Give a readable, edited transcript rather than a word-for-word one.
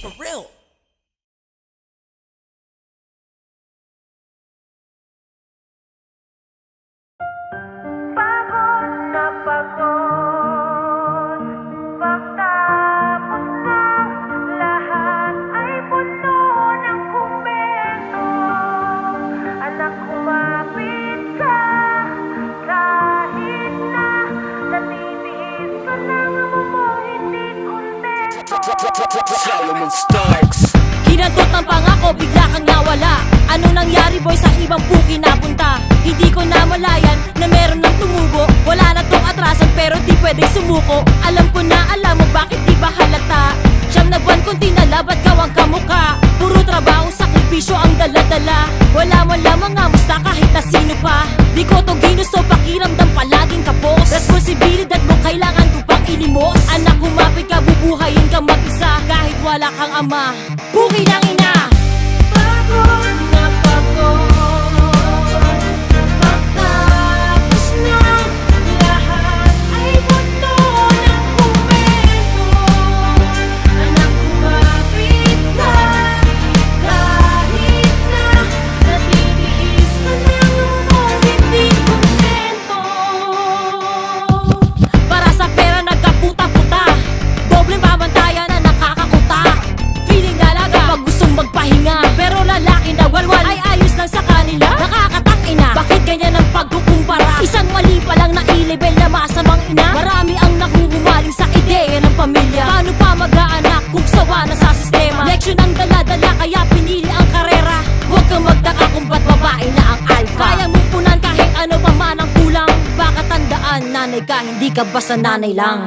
for real. Pagod na pagod, pagtapos ng lahat ay puno ng komento. Anak, kumapit ka, kahit na natitiis ka ng amo mo, hindi kontento. Solomon Starks. Kinantot ng pangako, bigla kang nawala. Ano nangyari boy, sa ibang puki napunta? Hindi ko namalayan na meron lang tumubo. Wala na tong atrasan pero di pwedeng sumuko. Alam ko na alam mo bakit di ba halata. Siyam na buwan kong tinala, ba't kawang kamuka? Puro trabaho, sakripisyo ang dala-dala. Wala man lamang amusta kahit na sino pa. Di ko to ginusto, pakiramdam palaging kapos. Responsibilidad mo kailangan ko pang ilimos. Anak, kumapit ka, bubuhayin ka mag-isa kahit wala kang ama. Puki ng ina. Pagod na pagod, pagtapos ng lahat ay puno ng komento. Anak, kumapit ka, kahit na natitiis ka ng amo, hindi kontento. Para sa pera nagkaputa-puta, dobleng babantayan na nakakakuta. Feeling dalaga pag gustong magpahinga, pero lalaki na walwal ay ayos lang sa kanila. Nakakatangina, bakit ganyan ang pagkukumpara? Isang mali pa lang na i-level na masamang ina. Marami ang nahuhumaling sa ideya ng pamilya. Paano pa mag-aanak kung sawa na sa sistema? Leksyon ang dala-dala kaya pinili ang karera. Huwag kang magtaka kung ba't babae na ang alpha. Kaya mong punan kahit ano pa man ang kulang. Baka tandaan, nanay ka, hindi ka basta nanay lang.